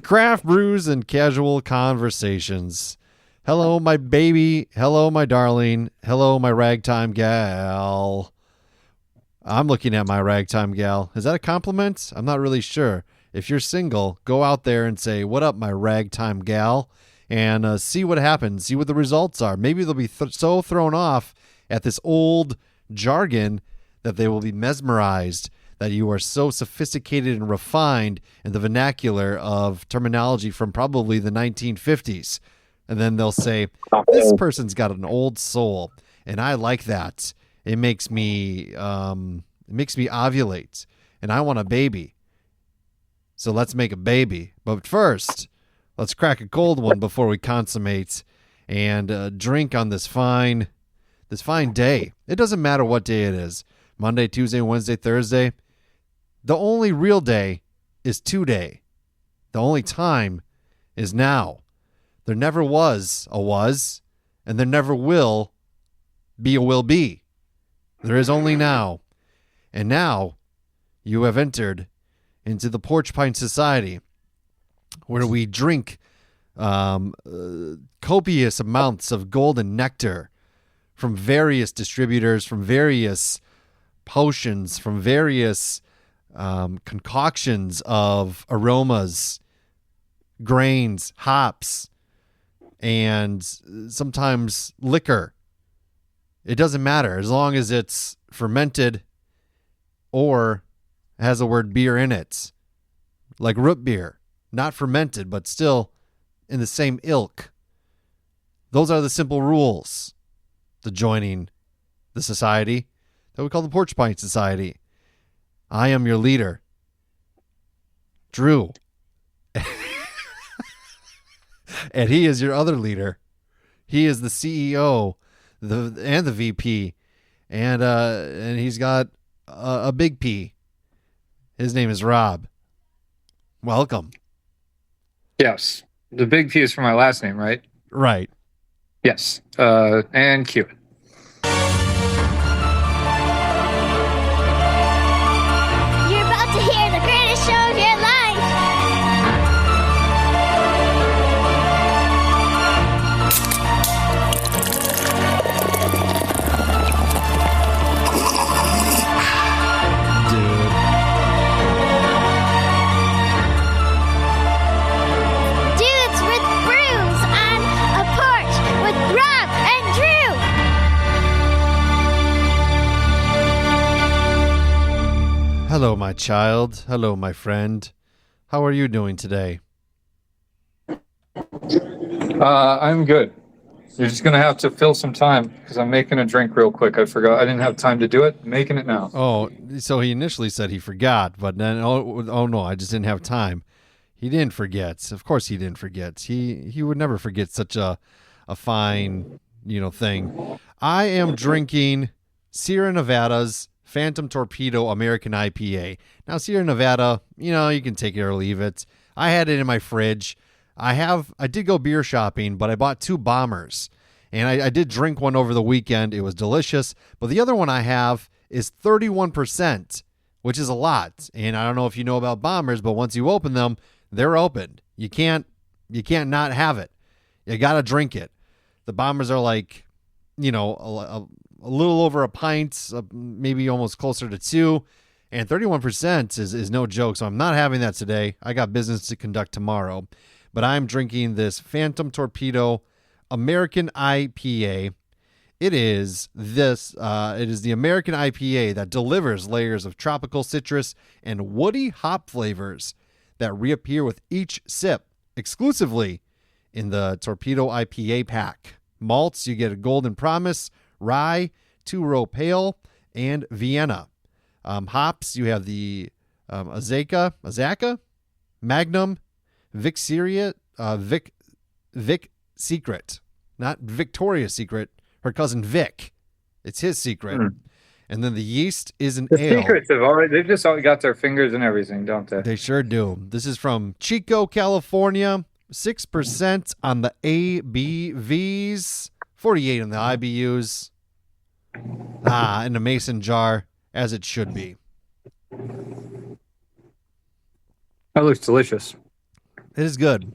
Craft brews and casual conversations. Hello, my baby. Hello, my darling. Hello, my ragtime gal. I'm looking at my ragtime gal. Is that a compliment? I'm not really sure. If you're single, go out there and say, "What up, my ragtime gal?" and see what happens. See what the results are. Maybe they'll be so thrown off at this old jargon that they will be mesmerized that you are so sophisticated and refined in the vernacular of terminology from probably the 1950s. And then they'll say, "This person's got an old soul, and I like that. It makes me ovulate, and I want a baby. So let's make a baby. But first, let's crack a cold one before we consummate and drink on this fine day." It doesn't matter what day it is. Monday, Tuesday, Wednesday, Thursday. The only real day is today. The only time is now. There never was a was, and there never will be a will be. There is only now. And now you have entered into the Porch Pint Society, where we drink copious amounts of golden nectar from various distributors, from various potions, from various concoctions of aromas, grains, hops, and sometimes liquor. It doesn't matter as long as it's fermented or has the word beer in it, like root beer, not fermented, but still in the same ilk. Those are the simple rules to joining the society that we call the Porch Pint Society. I am your leader, Drew. And he is your other leader. He is the CEO and the VP. And he's got a big P. His name is Rob. Welcome. Yes. The big P is for my last name, right? Right. Yes. And cue it. You're about to hear the greatest show of your life. Dudes with brews on a porch with Rob and Drew. Hello, my child. Hello, my friend. How are you doing today? I'm good. You're just going to have to fill some time because I'm making a drink real quick. I forgot. I didn't have time to do it. I'm making it now. Oh, so he initially said he forgot, but then, oh no, I just didn't have time. He didn't forget. Of course he didn't forget. He would never forget such a fine, thing. I am drinking Sierra Nevada's Phantom Torpedo American IPA. Now, Sierra Nevada, you can take it or leave it. I had it in my fridge. I did go beer shopping, but I bought 2 bombers, and I did drink one over the weekend. It was delicious, but the other one I have is 31%, which is a lot. And I don't know if you know about bombers, but once you open them, they're opened. You can't not have it. You got to drink it. The bombers are like, a little over a pint, maybe almost closer to 2, and 31% is no joke. So I'm not having that today. I got business to conduct tomorrow. But I'm drinking this Phantom Torpedo American IPA. It is the American IPA that delivers layers of tropical citrus and woody hop flavors that reappear with each sip exclusively in the Torpedo IPA pack. Malts, you get a Golden Promise, Rye, Two-Row Pale, and Vienna. Hops, you have the Azaka, Magnum, Vic Secret, not Victoria's Secret, her cousin Vic. It's his secret. And then the yeast is an ale. Secrets they've just all got their fingers in everything, don't they? They sure do. This is from Chico, California. 6% on the ABVs, 48 on the IBUs. In a mason jar, as it should be. That looks delicious. It is good.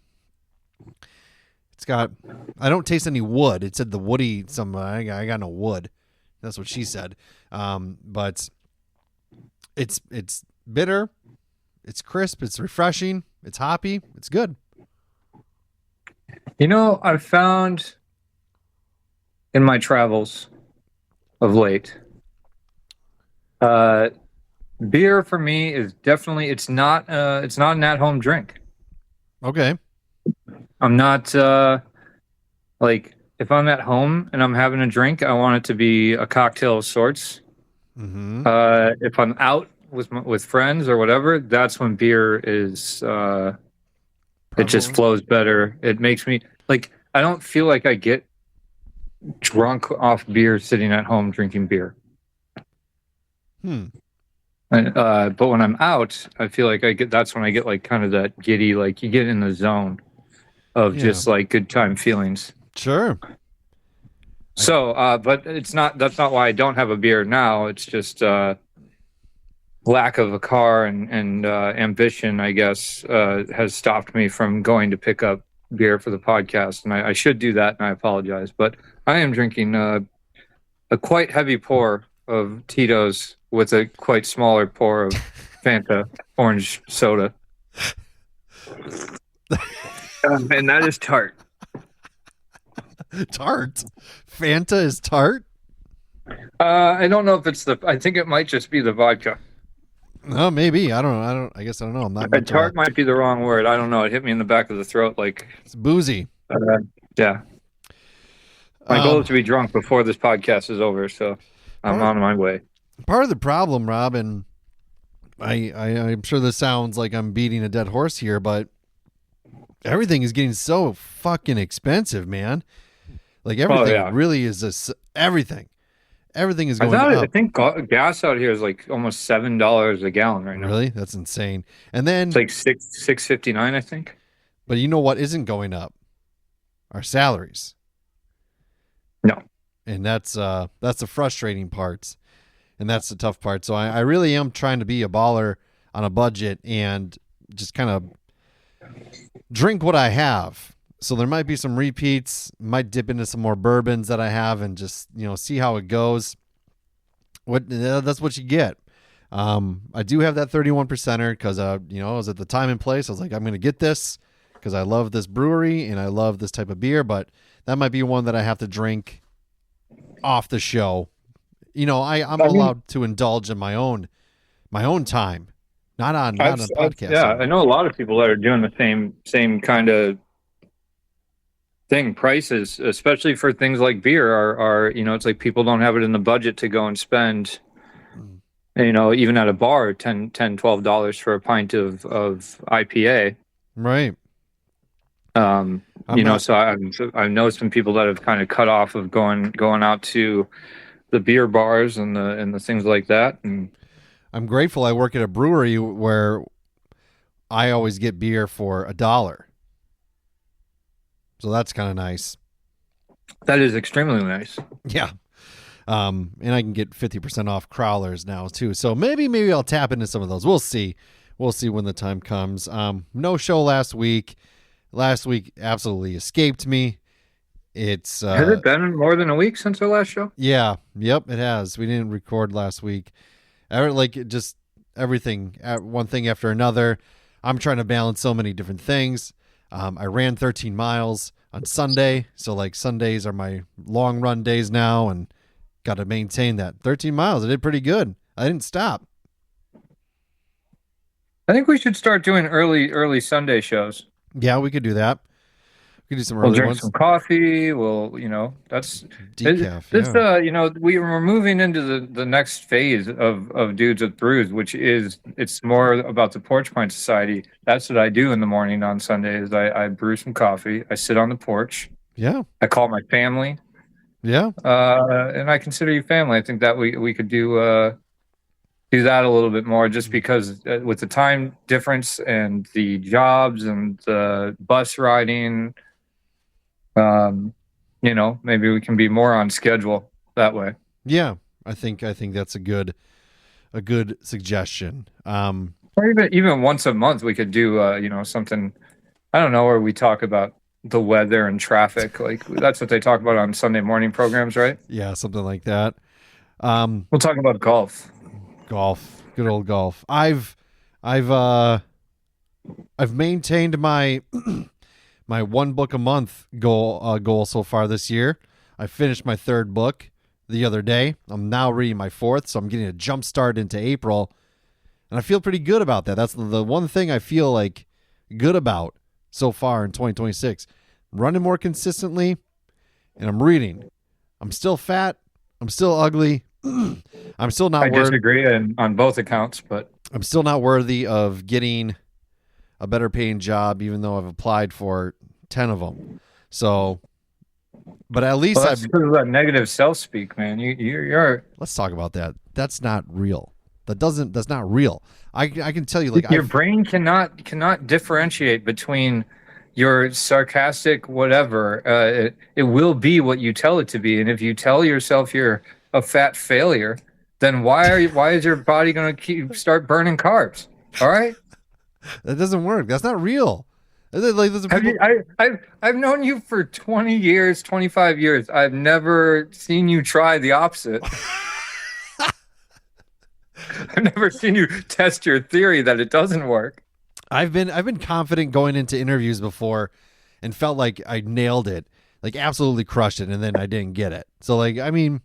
It's got. I don't taste any wood. It said the woody. I got no wood. That's what she said. But it's bitter. It's crisp. It's refreshing. It's hoppy. It's good. You know, I've found in my travels of late, beer for me is definitely it's not an at-home drink. Okay. I'm not like if I'm at home and I'm having a drink, I want it to be a cocktail of sorts. Mm-hmm. If I'm out with friends or whatever, that's when beer is it just flows better. It makes me like I don't feel like I get drunk off beer sitting at home drinking beer. But when I'm out, I feel like that's when I get like kind of that giddy, like you get in the zone of just like good time feelings. Sure. So, but that's not why I don't have a beer now. It's just lack of a car and ambition, I guess, has stopped me from going to pick up beer for the podcast. And I should do that, and I apologize. But I am drinking a quite heavy pour of Titos with a quite smaller pour of Fanta orange soda. And that is tart. Tart? Fanta is tart? I don't know if it's I think it might just be the vodka. Oh, maybe. I guess I don't know. I'm not. Tart might be the wrong word. I don't know. It hit me in the back of the throat like it's boozy. Yeah. My goal is to be drunk before this podcast is over, so I'm on my way. Part of the problem, Rob, and I'm sure this sounds like I'm beating a dead horse here, but everything is getting so fucking expensive, man. Like everything really is everything. Everything is going up. I think gas out here is like almost $7 a gallon right now. Really? That's insane. And then it's like $6.59, I think. But you know what isn't going up? Our salaries. No. And that's the frustrating part. And that's the tough part. So I really am trying to be a baller on a budget and just kind of drink what I have. So there might be some repeats, might dip into some more bourbons that I have and just, see how it goes. That's what you get. I do have that 31%er because, I was at the time and place. I was like, I'm going to get this because I love this brewery and I love this type of beer, but that might be one that I have to drink off the show. I'm allowed to indulge in my own time, not on podcast. Yeah, I know a lot of people that are doing the same kind of thing. Prices, especially for things like beer, are it's like people don't have it in the budget to go and spend, even at a bar, $10-$12 for a pint of IPA. Right. So I've noticed some people that have kind of cut off of going out to the beer bars and the things like that. And I'm grateful I work at a brewery where I always get beer for $1. So that's kind of nice. That is extremely nice. Yeah. And I can get 50% off crawlers now too. So maybe I'll tap into some of those. We'll see. We'll see when the time comes. No show last week. Last week absolutely escaped me. It's has it been more than a week since our last show? Yeah. Yep, it has. We didn't record last week. Just everything, one thing after another. I'm trying to balance so many different things. I ran 13 miles on Sunday, so like Sundays are my long run days now, and got to maintain that 13 miles. I did pretty good. I didn't stop. I think we should start doing early Sunday shows. Yeah, we could do that. We could do some early We'll drink ones. some coffee. That's decaf. We were moving into the next phase of Dudes with Brews, which is it's more about the Porch Pint Society. That's what I do in the morning on Sundays. I brew some coffee. I sit on the porch. Yeah. I call my family. Yeah. And I consider you family. I think that we could do that a little bit more, just because with the time difference and the jobs and the bus riding, maybe we can be more on schedule that way. Yeah, I think that's a good suggestion. Or even once a month we could do something I don't know, where we talk about the weather and traffic. Like that's what they talk about on Sunday morning programs, right? Yeah, something like that. We'll talk about golf. Golf, good old golf. I've maintained my my one book a month goal so far this year. I finished my third book the other day. I'm now reading my fourth, so I'm getting a jump start into April, and I feel pretty good about that. That's the one thing I feel like good about so far in 2026. I'm running more consistently, and I'm reading. I'm still fat. I'm still ugly. I'm still not I disagree on both accounts, but I'm still not worthy of getting a better paying job, even though I've applied for 10 of them. So, but at least that's because of that negative self-speak, man. You're let's talk about that. That's not real. That's not real. I can tell you, like, your brain cannot differentiate between your sarcastic whatever. It will be what you tell it to be, and if you tell yourself you're a fat failure, then why is your body going to start burning carbs? All right, that doesn't work. That's not real. Like, I've known you for 20 years, 25 years. I've never seen you try the opposite. I've never seen you test your theory that it doesn't work. I've been confident going into interviews before and felt like I nailed it, like absolutely crushed it, and then I didn't get it. So, like, I mean,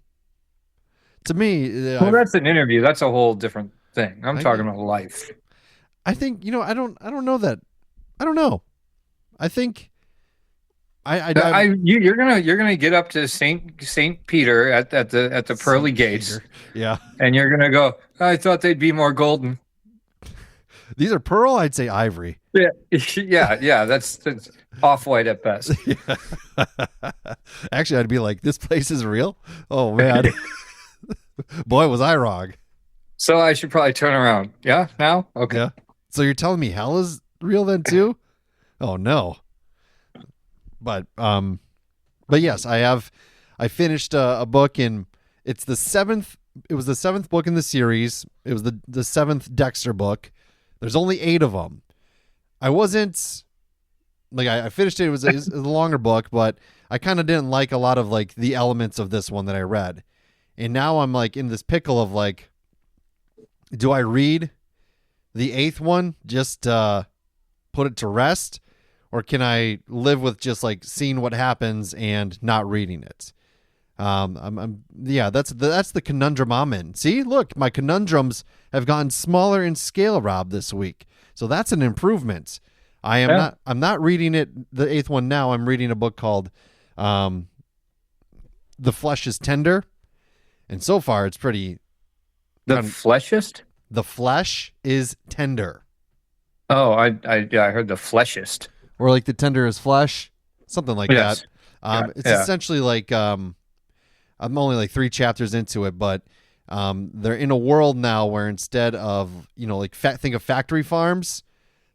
to me, well, that's an interview. That's a whole different thing. I'm talking about life. I think, I don't know that. I don't know. I think you're gonna get up to Saint Peter at the pearly gates. Peter. Yeah. And you're gonna go, I thought they'd be more golden. These are pearl, I'd say ivory. Yeah. Yeah, that's off-white at best. Yeah. Actually, I'd be like, this place is real? Oh man. Boy, was I wrong. So I should probably turn around. Yeah, now? Okay. Yeah. So you're telling me hell is real then too? Oh no. But yes, I finished a book, and it was the seventh book in the series. It was the seventh Dexter book. There's only 8 of them. I wasn't like, I finished it. It was a longer book, but I kind of didn't like a lot of like the elements of this one that I read. And now I'm like in this pickle of like, do I read the 8th one, just put it to rest, or can I live with just like seeing what happens and not reading it? That's the conundrum I'm in. See, look, my conundrums have gotten smaller in scale, Rob, this week. So that's an improvement. I'm not reading it, the 8th one now. I'm reading a book called The Flesh is Tender. And so far it's pretty. The fleshist? The flesh is tender. Oh, I heard the fleshist. Or like the tender is flesh, something like that. It's essentially like I'm only like 3 chapters into it, but they're in a world now where instead of, like think of factory farms,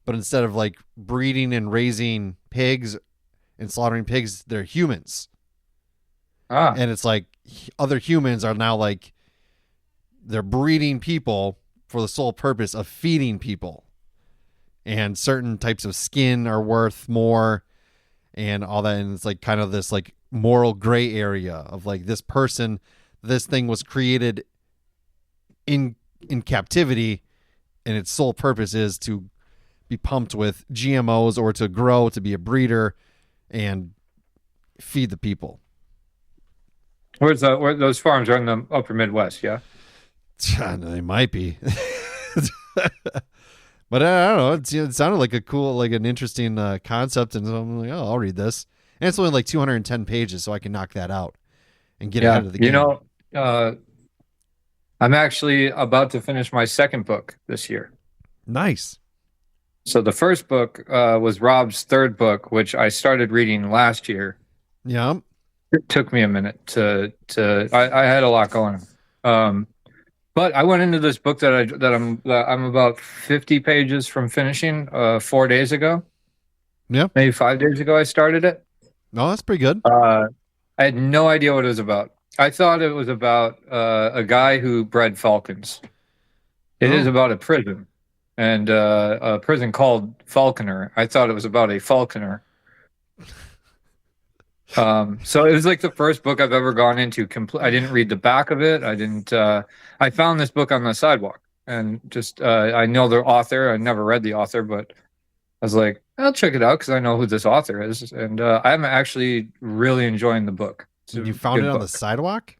but instead of like breeding and raising pigs and slaughtering pigs, they're humans. And it's like other humans are now like, they're breeding people for the sole purpose of feeding people. And certain types of skin are worth more and all that. And it's like kind of this like moral gray area of like this thing was created in captivity, and its sole purpose is to be pumped with GMOs or to grow, to be a breeder and feed the people. Where those farms are in the upper Midwest, yeah? They might be. But I don't know. It sounded like a cool, like an interesting concept, and so I'm like, oh, I'll read this. And it's only like 210 pages, so I can knock that out and get ahead of the game. I'm actually about to finish my second book this year. Nice. So the first book was Rob's third book, which I started reading last year. Yeah. It took me a minute to I had a lot going on. But I went into this book that I'm about 50 pages from finishing 4 days ago. Yeah. Maybe 5 days ago I started it. No, that's pretty good. I had no idea what it was about. I thought it was about a guy who bred falcons. It is about a prison. and a prison called Falconer. I thought it was about a falconer. So it was like the first book I've ever gone into. I didn't read the back of it. I didn't. I found this book on the sidewalk, and just I know the author. I never read the author, but I was like, I'll check it out because I know who this author is, and I'm actually really enjoying the book. You found it on the sidewalk?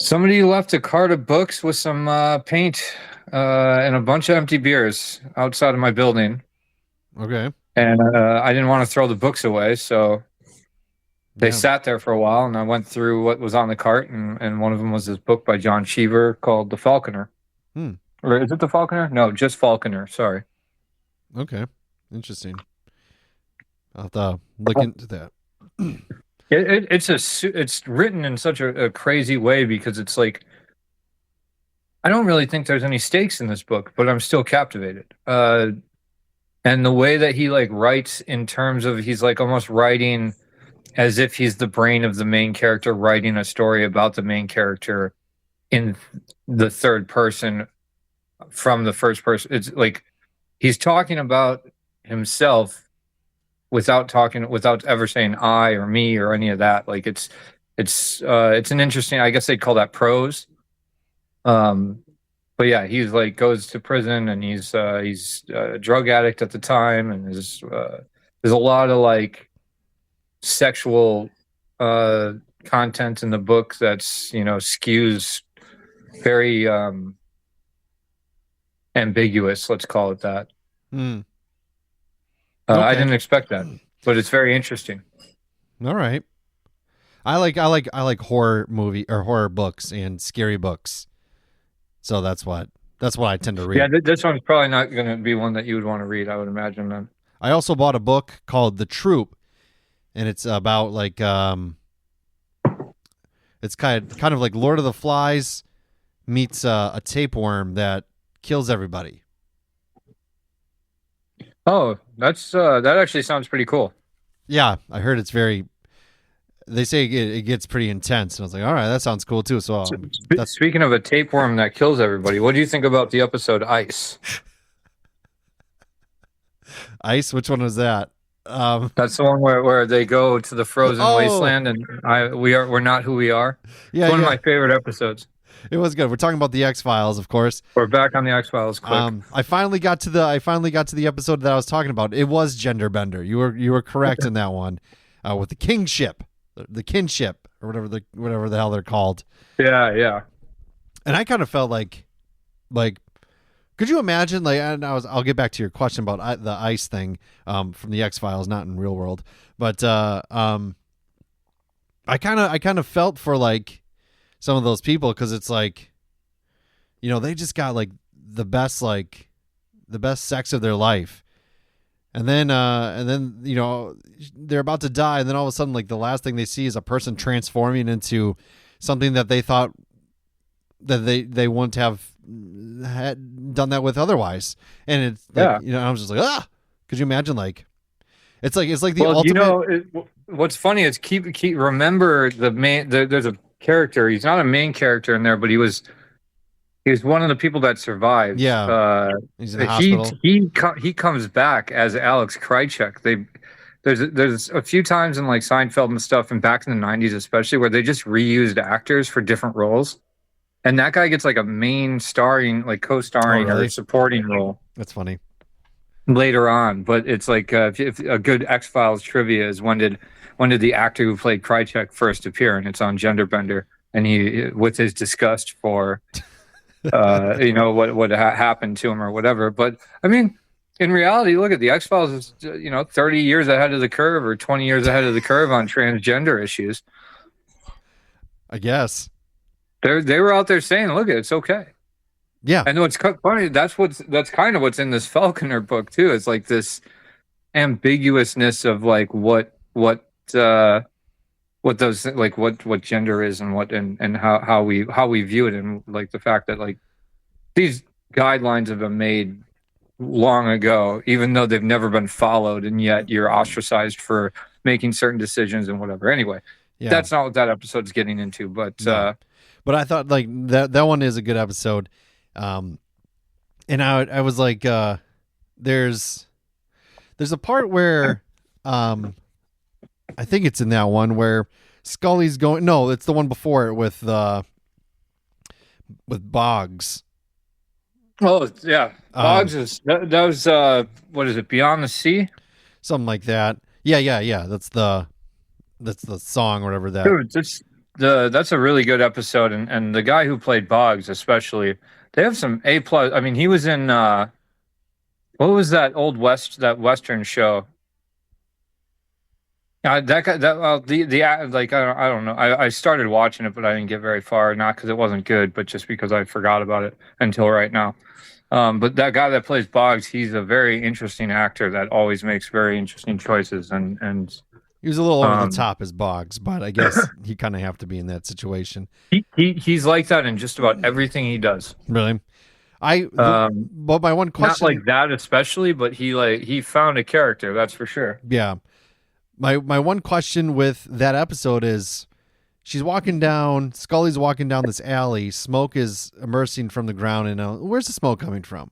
Somebody left a cart of books with some paint and a bunch of empty beers outside of my building. Okay. And I didn't want to throw the books away, so they sat there for a while, and I went through what was on the cart, and one of them was this book by John Cheever called The Falconer. Or is it The Falconer? No, just Falconer. Sorry. Okay. Interesting. I'll have to look into that. It's written in such a crazy way because it's like, I don't really think there's any stakes in this book, but I'm still captivated. And the way that he like writes in terms of, he's like almost writing as if he's the brain of the main character, writing a story about the main character in the third person from the first person. It's like he's talking about himself without ever saying I or me or any of that. Like it's an interesting, I guess they'd call that prose. But yeah, he's like goes to prison, and he's a drug addict at the time, and there's a lot of like sexual content in the book that's skews very ambiguous. Let's call it that. Okay. I didn't expect that, but it's very interesting. All right. I like horror movie or horror books and scary books. So that's what I tend to read. Yeah, this one's probably not going to be one that you would want to read, I would imagine. Then I also bought a book called The Troop, and it's about like it's kind of like Lord of the Flies meets a tapeworm that kills everybody. Oh, that actually sounds pretty cool. Yeah, I heard it's very. They say it gets pretty intense, and I was like, all right, that sounds cool too. So speaking of a tapeworm that kills everybody, what do you think about the episode Ice? Ice? Which one was that? That's the one where they go to the frozen wasteland, and we're not who we are. Yeah, it's one of my favorite episodes. It was good. We're talking about the X-Files, of course. We're back on the X-Files. Quick. I finally got to the episode that I was talking about. It was gender bender. You were correct in that one, with the kingship. The kinship or whatever the hell they're called. Yeah. And I kind of felt like could you imagine and I'll get back to your question about the ice thing from the X-Files, not in real world, but I kind of felt for like some of those people, because it's like they just got like the best sex of their life. And then they're about to die, and then all of a sudden, like, the last thing they see is a person transforming into something that they thought that they wouldn't have done that with otherwise. And it's like, I was just like, could you imagine? Like, it's like the ultimate. What's funny is keep remember the main. There's a character. He's not a main character in there, but he was one of the people that survived. Yeah, he's in the hospital. He comes back as Alex Krycek. There's a few times in like Seinfeld and stuff, and back in the 90s especially, where they just reused actors for different roles, and that guy gets like a main starring, like co-starring or supporting role. That's funny. Later on, but it's like if a good X-Files trivia is when did the actor who played Krycek first appear, and it's on Genderbender, and he with his disgust for. What happened to him or whatever. But I mean, in reality, look at the X-Files is 30 years ahead of the curve or 20 years ahead of the curve on transgender issues. I guess they were out there saying, "Look, it's okay." Yeah, and what's funny, that's kind of what's in this Falconer book too. It's like this ambiguousness of like what those like what gender is and and how we view it, and like the fact that like these guidelines have been made long ago, even though they've never been followed, and yet you're ostracized for making certain decisions and whatever. Anyway, that's not what that episode's getting into, but but I thought like that one is a good episode. And I was like, there's a part where, I think it's in that one where Scully's going. No, it's the one before it with Boggs. Oh yeah, Boggs is that was what is it? Beyond the Sea. Something like that. Yeah. That's the song or whatever that. Dude, that's a really good episode, and the guy who played Boggs, especially, they have some A plus. I mean, he was in what was that that Western show? That guy, like I don't know. I started watching it, but I didn't get very far. Not because it wasn't good, but just because I forgot about it until right now. But that guy that plays Boggs, he's a very interesting actor that always makes very interesting choices, and he was a little over the top as Boggs, but I guess he kind of have to be in that situation. He's like that in just about everything he does. Really, but my one question, not like that especially, but he found a character, that's for sure. Yeah, my one question with that episode is, Scully's walking down this alley, smoke is emerging from the ground, and where's the smoke coming from?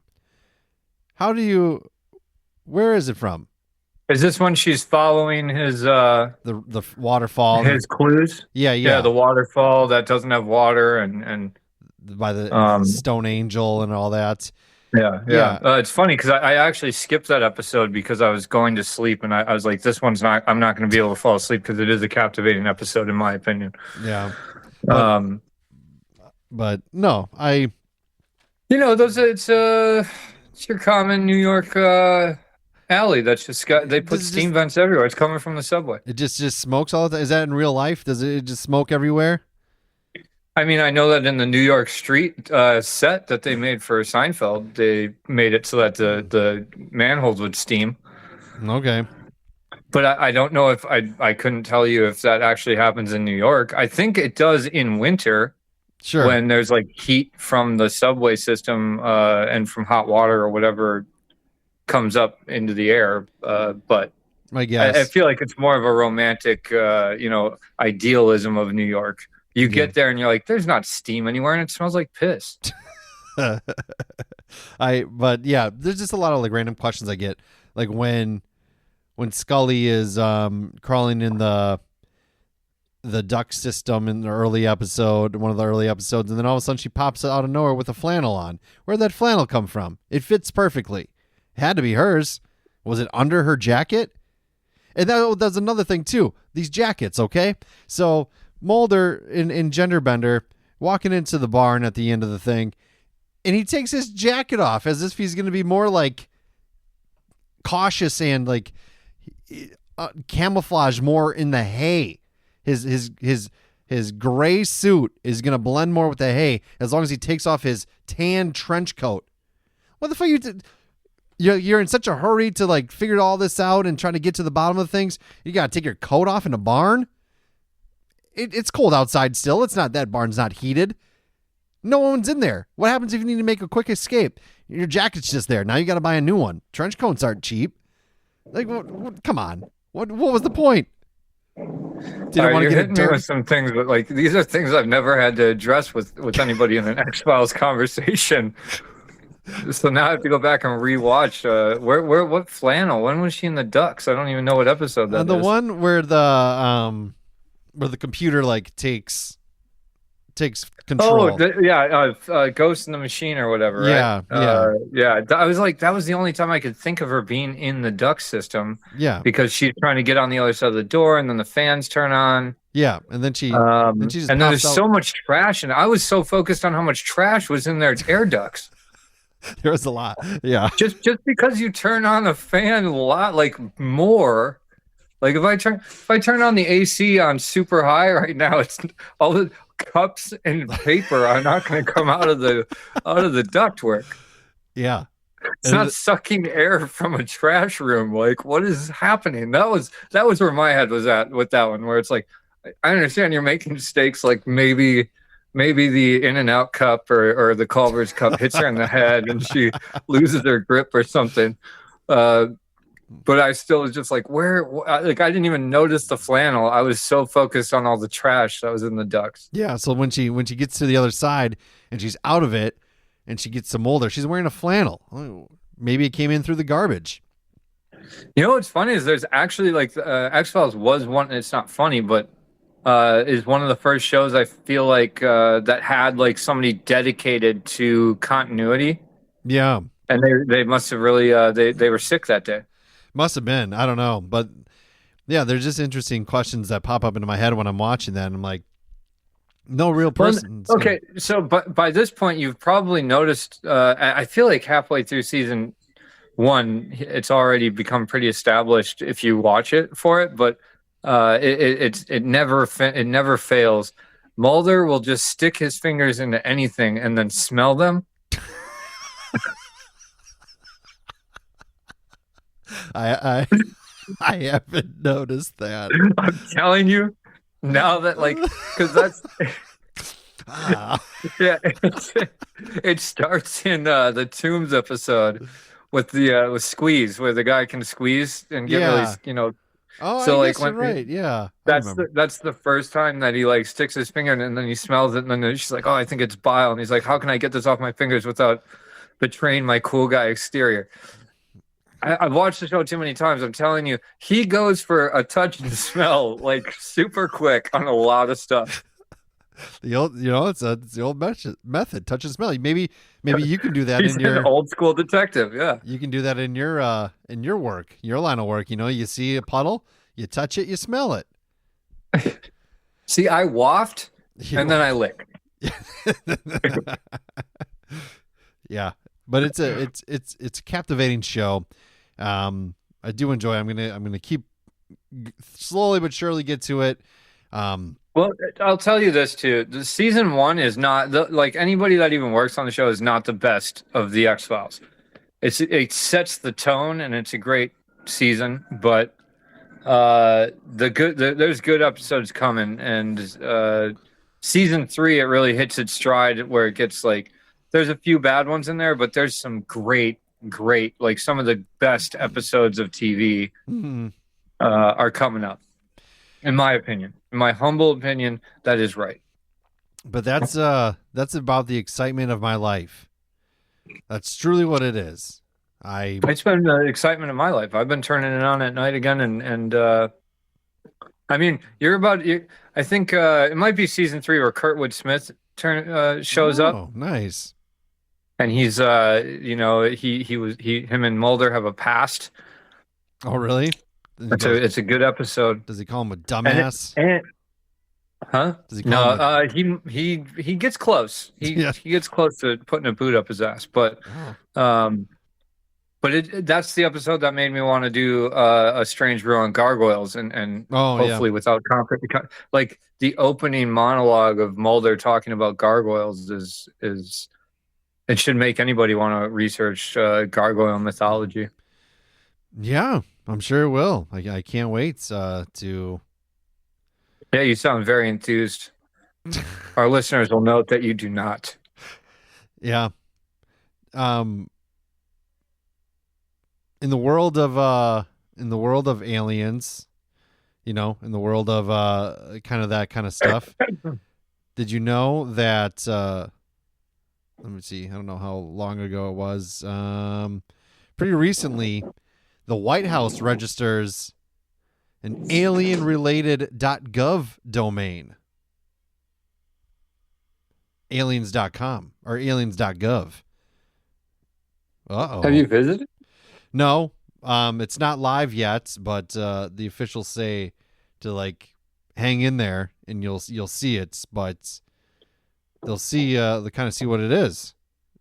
Where is it from? Is this when she's following his the waterfall, his clues? Yeah, the waterfall that doesn't have water, and by the stone angel and all that. Yeah. It's funny because I actually skipped that episode because I was going to sleep, and I was like, this one's not. I'm not going to be able to fall asleep because it is a captivating episode in my opinion. Yeah. But no, it's your common New York alley that's just they put steam vents everywhere. It's coming from the subway. It just smokes all the time. Is that in real life? Does it just smoke everywhere? I mean, I know that in the New York Street set that they made for Seinfeld, they made it so that the manholes would steam. Okay. But I don't know if I couldn't tell you if that actually happens in New York. I think it does in winter. Sure. When there's like heat from the subway system and from hot water or whatever comes up into the air. But I guess I feel like it's more of a romantic, idealism of New York. You get there and you're like, there's not steam anywhere, and it smells like piss. But yeah, there's just a lot of like random questions I get, like when Scully is crawling in the duct system in the early episode, one of the early episodes, and then all of a sudden she pops out of nowhere with a flannel on. Where'd that flannel come from? It fits perfectly. It had to be hers. Was it under her jacket? And that's another thing too. These jackets, okay? So Mulder in Genderbender walking into the barn at the end of the thing, and he takes his jacket off as if he's going to be more like cautious and like camouflage more in the hay. His gray suit is going to blend more with the hay as long as he takes off his tan trench coat. What the fuck you're in such a hurry to like figure all this out and try to get to the bottom of things. You got to take your coat off in a barn. It's cold outside still. That barn's not heated. No one's in there. What happens if you need to make a quick escape? Your jacket's just there. Now you got to buy a new one. Trench coats aren't cheap. Like, come on. What was the point? Didn't want to get me with some things, but like these are things I've never had to address with anybody in an X-Files conversation. So now I have to go back and rewatch. What flannel? When was she in the Ducks? I don't even know what episode that is. The one where the computer like takes control. Ghost in the Machine or whatever. Yeah, right? I was like, that was the only time I could think of her being in the duct system. Yeah, because she's trying to get on the other side of the door, and then the fans turn on. Yeah, and then she just and then there's so much trash, and I was so focused on how much trash was in their air ducts. There was a lot. Yeah, just because you turn on a fan a lot, like more. Like if I turn on the AC on super high right now, it's all the cups and paper are not going to come out of the ductwork. Yeah, it's not sucking air from a trash room. Like, what is happening? That was where my head was at with that one. Where it's like, I understand you're making mistakes. Like maybe the In-N-Out cup or the Culver's cup hits her in the head and she loses her grip or something. But I still was just like, I didn't even notice the flannel. I was so focused on all the trash that was in the ducts. Yeah. So when she gets to the other side and she's out of it, and she gets some Mulder. She's wearing a flannel. Oh, maybe it came in through the garbage. You know what's funny is there's actually like X-Files was one. It's not funny, but is one of the first shows I feel like that had like somebody dedicated to continuity. Yeah, and they must have really they were sick that day. must have been. I don't know, but yeah, there's just interesting questions that pop up into my head when I'm watching that. And I'm like, no real person. Okay, so but by this point, you've probably noticed. I feel like halfway through season 1, it's already become pretty established if you watch it for it. But it never fails. Mulder will just stick his fingers into anything and then smell them. I haven't noticed that. I'm telling you now that because that's yeah. It starts in the Tombs episode with with Squeeze, where the guy can squeeze and get really Oh, so I guess you're right. Yeah, that's the first time that he sticks his finger in, and then he smells it, and then she's like, "Oh, I think it's bile," and he's like, "How can I get this off my fingers without betraying my cool guy exterior?" I've watched the show too many times. I'm telling you, he goes for a touch and smell super quick on a lot of stuff. The old, it's the old method, touch and smell. Maybe you can do that He's in your an old school detective. Yeah, you can do that in your work, your line of work. You see a puddle, you touch it, you smell it. See, I waft and then I lick. Yeah, but it's a captivating show. I do enjoy. I'm gonna keep slowly but surely get to it. Well, I'll tell you this too. The season 1 is not anybody that even works on the show is not the best of the X-Files. It sets the tone and it's a great season, but there's good episodes coming, and season 3 it really hits its stride where it gets there's a few bad ones in there, but there's some great some of the best episodes of TV are coming up. In my opinion, in my humble opinion, that is right. But that's about the excitement of my life. That's truly what it is. It's been the excitement of my life. I've been turning it on at night again, and I mean, I think it might be season 3 where Kurtwood Smith shows up. Oh, nice. And he's him and Mulder have a past. Oh, really? It's a good episode. Does he call him a dumbass? Huh? Does he call him he gets close. He gets close to putting a boot up his ass, but that's the episode that made me want to do a strange brew on gargoyles and hopefully without conflict. The opening monologue of Mulder talking about gargoyles is it should make anybody want to research gargoyle mythology. Yeah, I'm sure it will. I can't wait to. Yeah, you sound very enthused. Our listeners will note that you do not. Yeah. In the world of aliens, in the world of kind of that kind of stuff. Did you know that? Let me see. I don't know how long ago it was. Pretty recently, the White House registers an alien-related.gov domain. Aliens.com or aliens.gov. Uh-oh. Have you visited? No. It's not live yet, but the officials say to hang in there and you'll see it, but they'll see they kind of see what it is.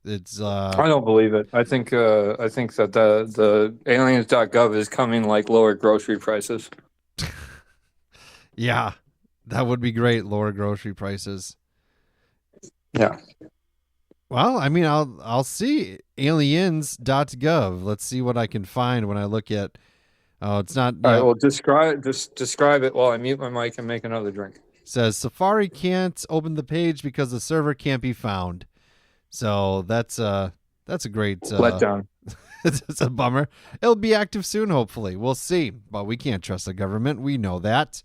It's I don't believe it. I think that the aliens.gov is coming lower grocery prices. Yeah, that would be great. Lower grocery prices. Yeah. Well, I mean, I'll see aliens.gov. Let's see what I can find when I look at. Oh, it's not. All right. Well, describe it while I mute my mic and make another drink. Says Safari can't open the page because the server can't be found. So that's a great letdown. It's a bummer. It'll be active soon, hopefully. We'll see. But we can't trust the government. We know that.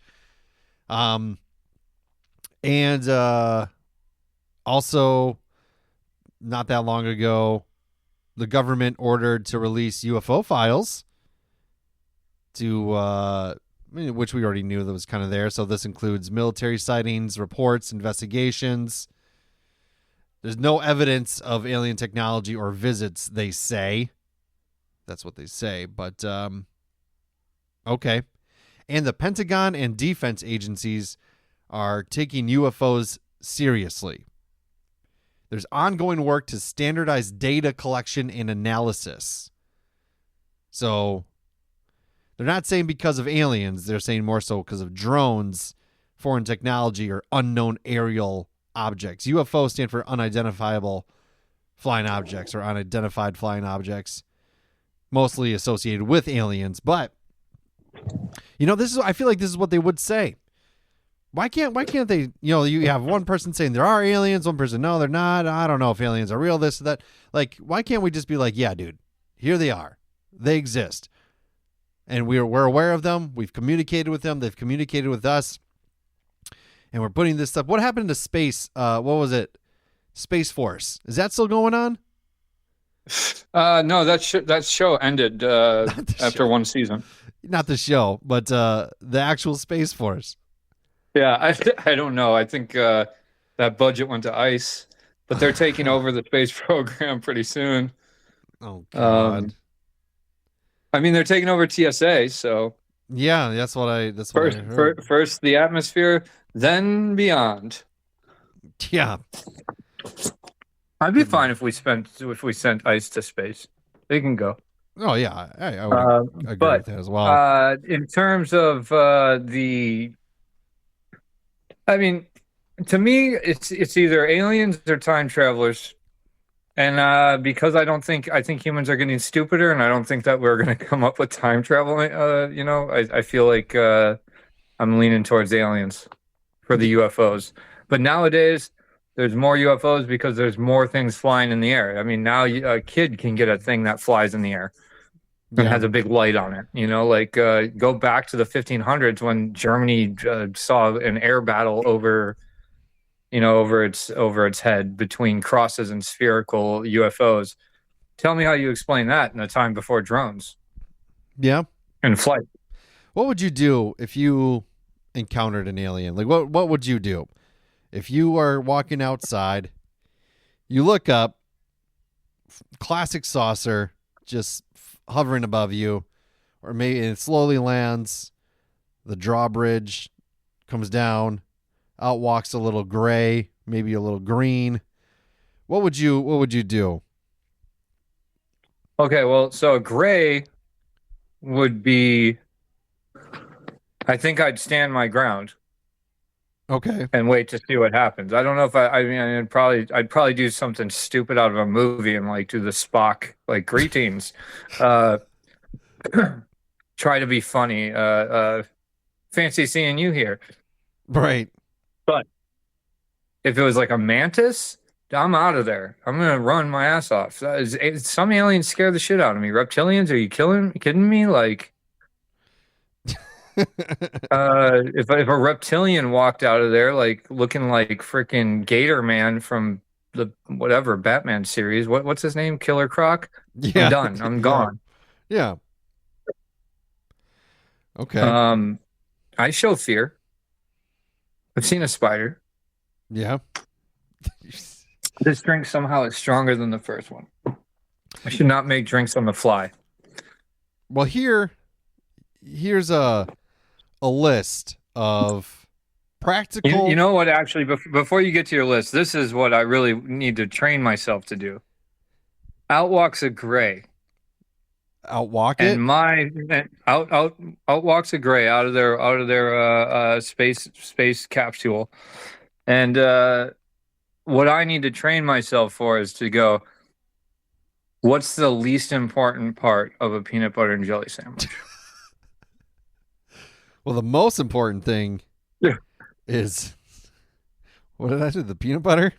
And also not that long ago, the government ordered to release UFO files which we already knew that was kind of there. So this includes military sightings, reports, investigations. There's no evidence of alien technology or visits, they say. That's what they say, but okay. And the Pentagon and defense agencies are taking UFOs seriously. There's ongoing work to standardize data collection and analysis. So they're not saying because of aliens. They're saying more so because of drones, foreign technology, or unknown aerial objects. UFO stand for unidentifiable flying objects or unidentified flying objects, mostly associated with aliens. But I feel like this is what they would say. Why can't they, you have one person saying there are aliens, one person, no, they're not. I don't know if aliens are real, this or that. Like, why can't we just be like, yeah, dude, here they are. They exist. And we're aware of them. We've communicated with them. They've communicated with us. And we're putting this stuff. What happened to space? What was it? Space Force. Is that still going on? No, that show ended after one season. Not the show, but the actual Space Force. Yeah, I don't know. I think that budget went to ice, but they're taking over the space program pretty soon. Oh God! I mean, they're taking over TSA. So yeah, that's what I heard. First the atmosphere, then beyond. Yeah, I'd be fine if we sent ice to space. They can go. Oh yeah, I would agree with that as well. In terms of I mean, to me, it's either aliens or time travelers, and because I think humans are getting stupider, and I don't think that we're going to come up with time travel. I feel like I'm leaning towards aliens for the UFOs. But nowadays, there's more UFOs because there's more things flying in the air. I mean, now a kid can get a thing that flies in the air. And has a big light on it, go back to the 1500s when Germany saw an air battle over its head between crosses and spherical UFOs. Tell me how you explain that in a time before drones. Yeah, and flight. What would you do if you encountered an alien? Like, what would you do if you are walking outside? You look up, classic saucer, just hovering above you, or maybe it slowly lands, the drawbridge comes down, out walks a little gray, maybe a little green. What would you do? Okay, well, so a gray would be, I think I'd stand my ground. Okay. And wait to see what happens. I don't know if I'd probably do something stupid out of a movie and do the Spock greetings. Try to be funny. Fancy seeing you here. Right. But if it was like a mantis, I'm out of there. I'm gonna run my ass off. Some aliens scare the shit out of me. Reptilians, are you kidding me? If a reptilian walked out of there looking like freaking Gator Man from the whatever Batman series, what's his name? Killer Croc? Yeah. I'm done. I'm gone. Yeah. Okay. I show fear. I've seen a spider. Yeah. This drink somehow is stronger than the first one. I should not make drinks on the fly. Well, here's a list of practical. You know what? Actually, before you get to your list, this is what I really need to train myself to do. Outwalks a gray. Outwalk it. And outwalks a gray out of their space capsule, and what I need to train myself for is to go. What's the least important part of a peanut butter and jelly sandwich? Well, the most important thing is, what did I do? The peanut butter?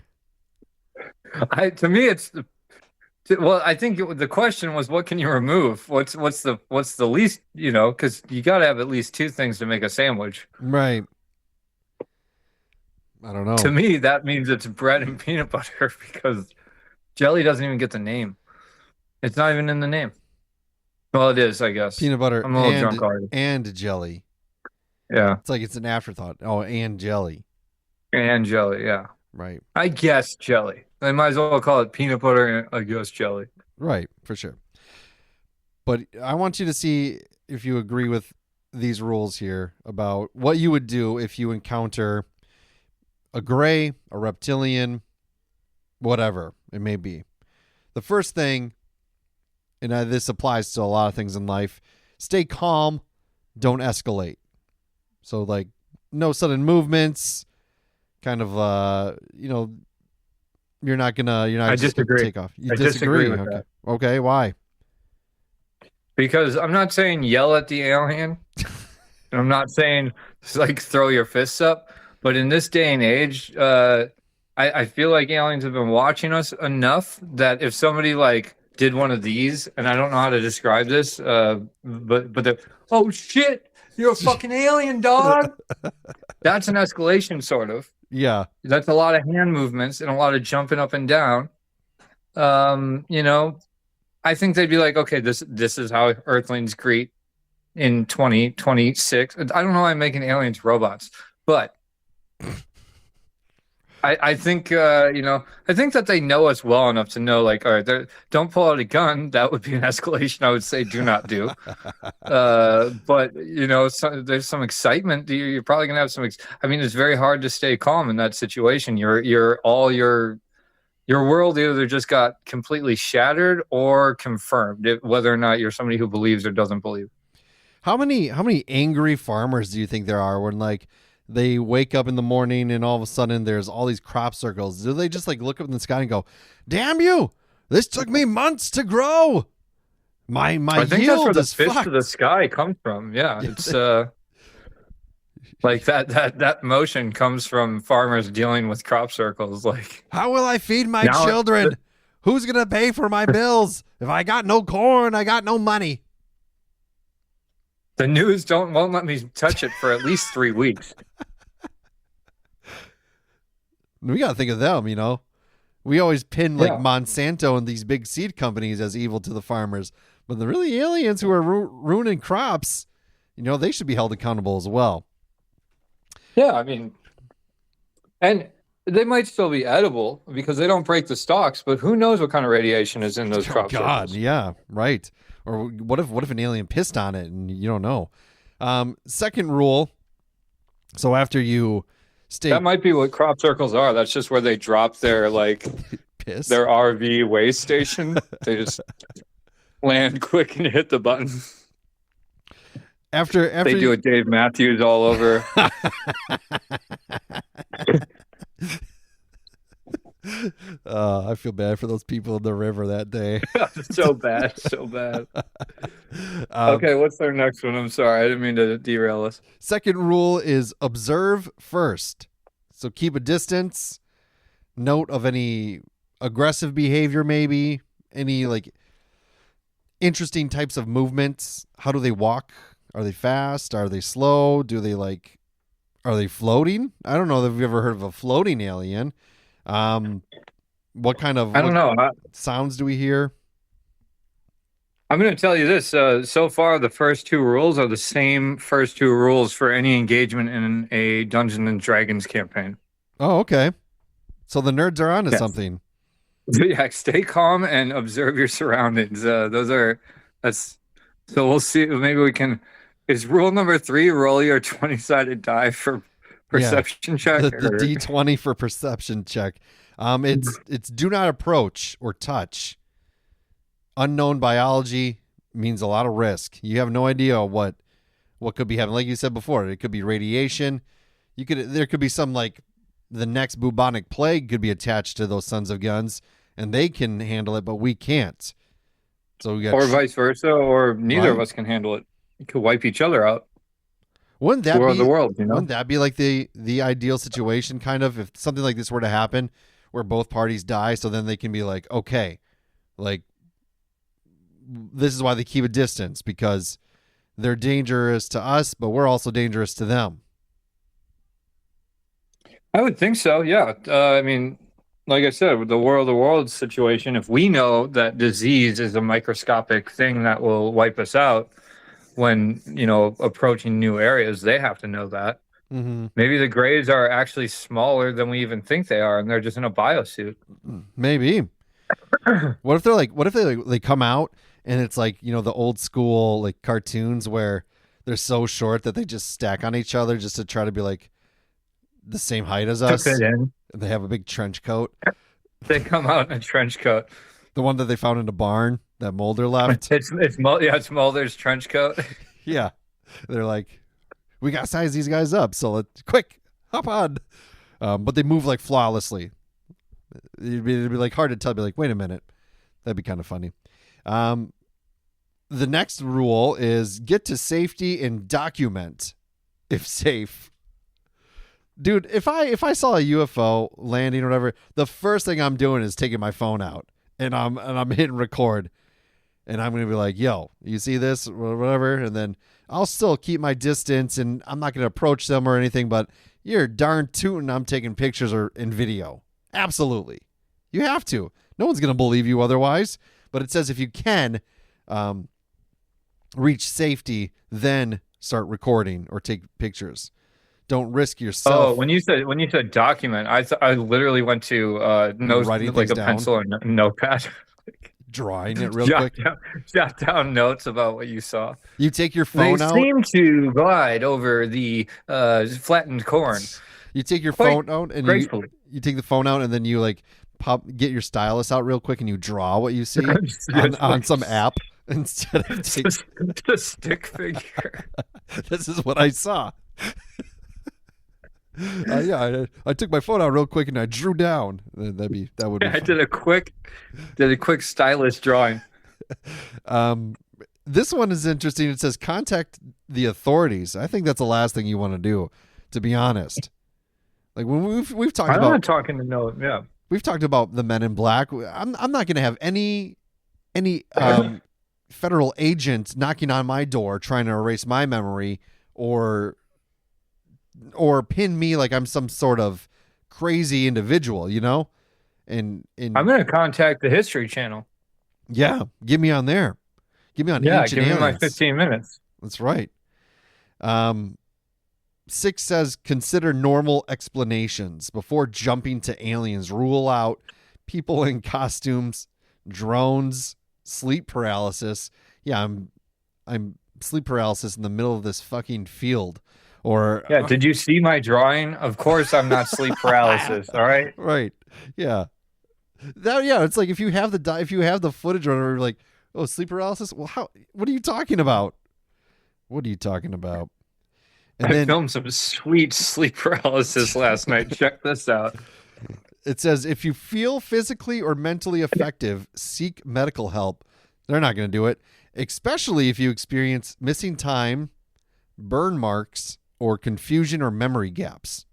To me, it's I think the question was, what can you remove? What's the least, because you got to have at least two things to make a sandwich. Right. I don't know. To me, that means it's bread and peanut butter because Jelly doesn't even get the name. It's not even in the name. Well, it is, I guess. Peanut butter I'm a little drunk already. and jelly. Yeah. It's like it's an afterthought. Oh, and jelly. And jelly, yeah. Right. I guess jelly. They might as well call it peanut butter and I guess jelly. Right, for sure. But I want you to see if you agree with these rules here about what you would do if you encounter a gray, a reptilian, whatever it may be. The first thing, and this applies to a lot of things in life, stay calm, don't escalate. So, like, no sudden movements, kind of, you're not I just disagree. take off. You I disagree with okay. that. Okay, why? Because I'm not saying yell at the alien. And I'm not saying like throw your fists up. But in this day and age, I feel like aliens have been watching us enough that if somebody like did one of these, and I don't know how to describe this, but they're, oh shit, you're a fucking alien, dog. That's an escalation, sort of. Yeah. That's a lot of hand movements and a lot of jumping up and down. I think they'd be like, okay, this is how Earthlings greet in 2026. I don't know why I'm making aliens robots, but I think I think that they know us well enough to know, like, all right, don't pull out a gun. That would be an escalation. I would say do not do. But there's some excitement. You're probably gonna have some. I mean, it's very hard to stay calm in that situation. Your world either just got completely shattered or confirmed, whether or not you're somebody who believes or doesn't believe. How many angry farmers do you think there are when, like, they wake up in the morning and all of a sudden there's all these crop circles? Do they just like look up in the sky and go, "Damn you! This took me months to grow. My I think yield that's where the is fist fucked." of the sky comes from. Yeah, it's like that motion comes from farmers dealing with crop circles. Like, how will I feed my Now- children? Who's gonna pay for my bills? If I got no corn, I got no money. the news won't let me touch it for at least 3 weeks. We gotta think of them, We always pin like Yeah. Monsanto and these big seed companies as evil to the farmers, but the really aliens who are ruining crops, they should be held accountable as well. Yeah, I mean, and they might still be edible because they don't break the stalks, but who knows what kind of radiation is in those crop God, circles. yeah, right. Or what if an alien pissed on it and you don't know? Second rule. So after you stay, That might be what crop circles are. That's just where they drop their piss. their RV way station. They just land quick and hit the button. After They do a Dave Matthews all over. I feel bad for those people in the river that day. So bad. Okay, what's their next one? I'm sorry. I didn't mean to derail us. Second rule is observe first. So keep a distance. Note of any aggressive behavior, maybe any like interesting types of movements. How do they walk? Are they fast? Are they slow? Are they floating? I don't know if you've ever heard of a floating alien. What kind of I don't know. sounds do we hear? I'm going to tell you this. So far, the first two rules are the same first two rules for any engagement in a Dungeons and Dragons campaign. Oh, okay. So the nerds are onto Yes. something. Yeah, stay calm and observe your surroundings. So we'll see. Maybe we can. Is rule number 3 roll your 20-sided die for perception check? The D20 for perception check. It's do not approach or touch. Unknown biology means a lot of risk. You have no idea what could be happening. Like you said before, it could be radiation. There could be some like the next bubonic plague could be attached to those sons of guns, and they can handle it, but we can't. So we got or vice versa, or neither of Right. us can handle it. It could wipe each other out. Wouldn't that War be of the world, Wouldn't that be like the ideal situation, kind of, if something like this were to happen, where both parties die, so then they can be like, okay, like this is why they keep a distance, because they're dangerous to us, but we're also dangerous to them. I would think so. Yeah. I mean, like I said, with the world of worlds situation, if we know that disease is a microscopic thing that will wipe us out when, approaching new areas, they have to know that. Mm-hmm. Maybe the Greys are actually smaller than we even think they are, and they're just in a biosuit. Maybe. What if they come out and it's like, the old school like cartoons where they're so short that they just stack on each other just to try to be like the same height as us. Fit in. And they have a big trench coat. They come out in a trench coat. The one that they found in the barn that Mulder left. It's Mulder's trench coat. Yeah. They're like, we got to size these guys up. So quick, hop on. But they move like flawlessly. It'd be like hard to tell. Be like, wait a minute. That'd be kind of funny. The next rule is get to safety and document if safe. Dude, if I saw a UFO landing or whatever, the first thing I'm doing is taking my phone out and I'm hitting record, and I'm gonna be like, "Yo, you see this or whatever?" And then I'll still keep my distance and I'm not gonna approach them or anything. But you're darn tootin' I'm taking pictures or in video. Absolutely, you have to. No one's gonna believe you otherwise. But it says if you can reach safety, then start recording or take pictures. Don't risk yourself. Oh, when you said document, I literally went to notes like a pencil and notepad, drawing it real quick. Jot down notes about what you saw. You take your phone out. They seem to glide over the flattened corn. You take your phone out and you take the phone out and then you like get your stylus out real quick and you draw what you see on some app instead of the stick figure. This is what I saw. I took my phone out real quick and I drew down. That would be. I did a quick stylus drawing. This one is interesting. It says contact the authorities. I think that's the last thing you want to do, to be honest. Like when we've talked about. I'm not talking to no. Yeah. We've talked about the Men in Black. I'm not going to have any federal agent knocking on my door trying to erase my memory or pin me like I'm some sort of crazy individual, And I'm going to contact the History Channel. Yeah, get me on there. Get me on Ancient Aliens. Me my 15 minutes. That's right. 6 says consider normal explanations before jumping to aliens. Rule out people in costumes, drones, sleep paralysis. Yeah, I'm sleep paralysis in the middle of this fucking field. Or did you see my drawing? Of course I'm not sleep paralysis, all right? Right. Yeah. It's like if you have the footage or whatever, you're like, "Oh, sleep paralysis? Well, what are you talking about? What are you talking about?" And I filmed some sweet sleep paralysis last night. Check this out. It says, if you feel physically or mentally effective, seek medical help. They're not going to do it, especially if you experience missing time, burn marks, or confusion or memory gaps.